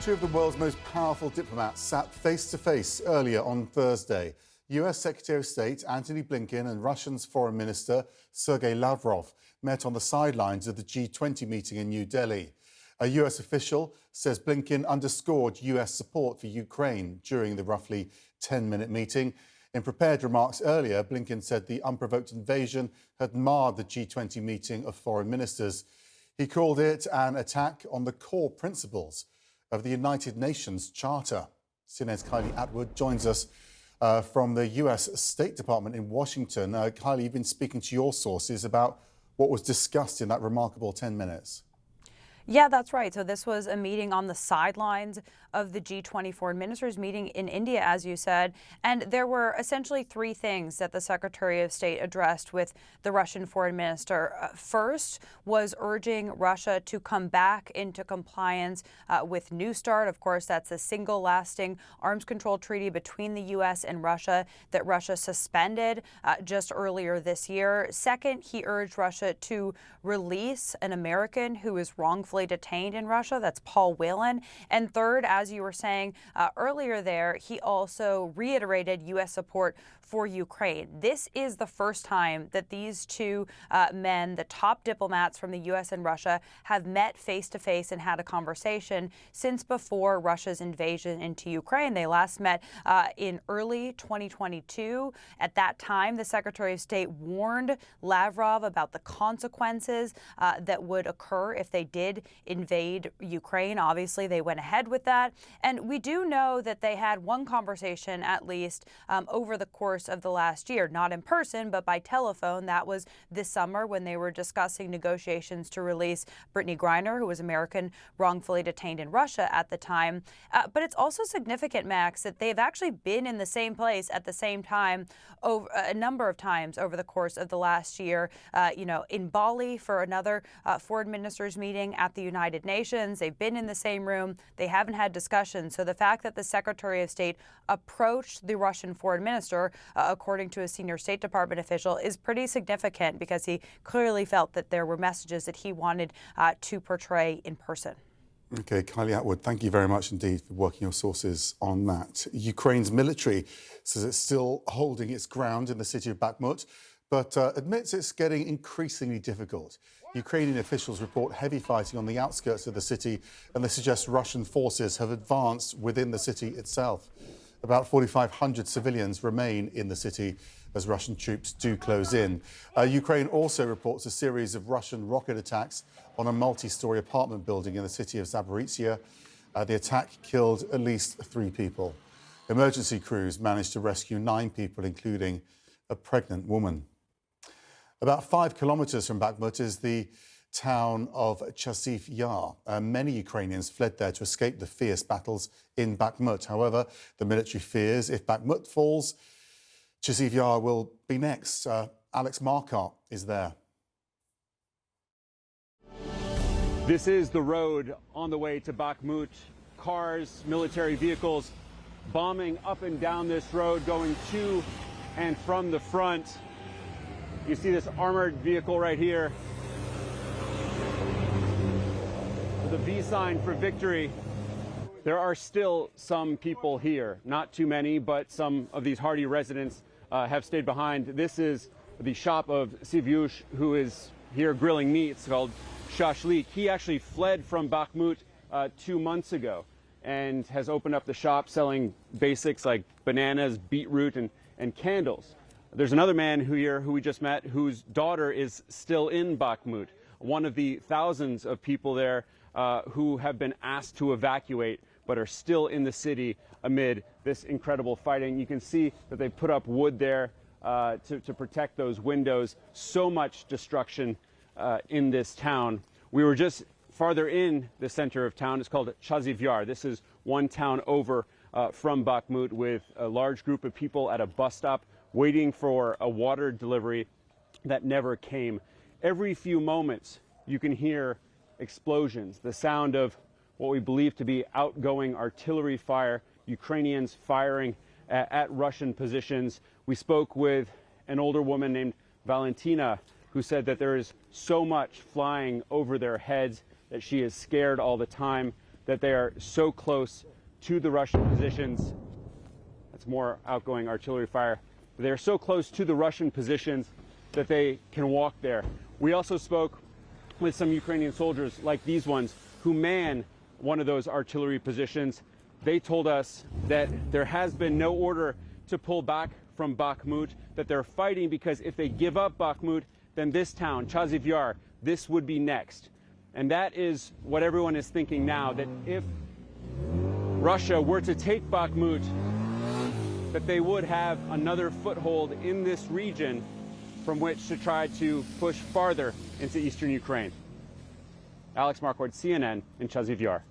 Two of the world's most powerful diplomats sat face-to-face earlier on Thursday. US Secretary of State Antony Blinken and Russia's Foreign Minister Sergei Lavrov met on the sidelines of the G20 meeting in New Delhi. A US official says Blinken underscored US support for Ukraine during the roughly 10-minute meeting. In prepared remarks earlier, Blinken said the unprovoked invasion had marred the G20 meeting of foreign ministers. He called it an attack on the core principles of the United Nations Charter. CNN's Kylie Atwood joins us from the US State Department in Washington. Kylie, you've been speaking to your sources about what was discussed in that remarkable 10 minutes. Yeah, that's right. So this was a meeting on the sidelines of the G20 foreign ministers meeting in India, as you said. And there were essentially three things that the Secretary of State addressed with the Russian foreign minister. First was urging Russia to come back into compliance with New START. Of course, that's a single lasting arms control treaty between the U.S. and Russia that Russia suspended just earlier this year. Second, he urged Russia to release an American who is wrongfully detained in Russia. That's Paul Whelan. And third, as you were saying earlier there, he also reiterated U.S. support for Ukraine. This is the first time that these two men, the top diplomats from the U.S. and Russia, have met face-to-face and had a conversation since before Russia's invasion into Ukraine. They last met in early 2022. At that time, the Secretary of State warned Lavrov about the consequences that would occur if they did invade Ukraine. Obviously, they went ahead with that. And we do know that they had one conversation, at least, over the course of the last year, not in person, but by telephone. That was this summer when they were discussing negotiations to release Brittany Griner, who was American wrongfully detained in Russia at the time. But it's also significant, Max, that they've actually been in the same place at the same time over a number of times over the course of the last year. In Bali for another foreign ministers meeting at the United Nations. They've been in the same room. They haven't had discussions. So the fact that the Secretary of State approached the Russian foreign minister, according to a senior State Department official, is pretty significant because he clearly felt that there were messages that he wanted to portray in person. OK, Kylie Atwood, thank you very much indeed for working your sources on that. Ukraine's military says it's still holding its ground in the city of Bakhmut, but admits it's getting increasingly difficult. Ukrainian officials report heavy fighting on the outskirts of the city, and they suggest Russian forces have advanced within the city itself. About 4,500 civilians remain in the city as Russian troops do close in. Ukraine also reports a series of Russian rocket attacks on a multi-story apartment building in the city of Zaporizhia. The attack killed at least 3 people. Emergency crews managed to rescue 9 people, including a pregnant woman. About 5 kilometers from Bakhmut is the town of Chasiv Yar. Many Ukrainians fled there to escape the fierce battles in Bakhmut. However, the military fears if Bakhmut falls, Chasiv Yar will be next. Alex Marquardt is there. This is the road on the way to Bakhmut. Cars, military vehicles bombing up and down this road, going to and from the front. You see this armored vehicle right here with a V sign for victory. There are still some people here, not too many, but some of these hardy residents have stayed behind. This is the shop of Sivyush, who is here grilling meat. It's called Shashlik. He actually fled from Bakhmut 2 months ago and has opened up the shop selling basics like bananas, beetroot, and candles. There's another man who we just met whose daughter is still in Bakhmut, one of the thousands of people there who have been asked to evacuate but are still in the city amid this incredible fighting. You can see that they put up wood there to protect those windows. So much destruction in this town. We were just farther in the center of town. It's called Chasiv Yar. This is one town over from Bakhmut, with a large group of people at a bus stop waiting for a water delivery that never came. Every few moments you can hear explosions, the sound of what we believe to be outgoing artillery fire, Ukrainians firing at Russian positions. We spoke with an older woman named Valentina, who said that there is so much flying over their heads that she is scared all the time. that they are so close to the Russian positions. That's more outgoing artillery fire. They are so close to the Russian positions that they can walk there. We also spoke with some Ukrainian soldiers like these ones who man one of those artillery positions. They told us that there has been no order to pull back from Bakhmut, that they're fighting because if they give up Bakhmut, then this town, Chasiv Yar, this would be next. And that is what everyone is thinking now, that if Russia were to take Bakhmut, that they would have another foothold in this region from which to try to push farther into eastern Ukraine. Alex Marquardt, CNN in Chasiv Yar.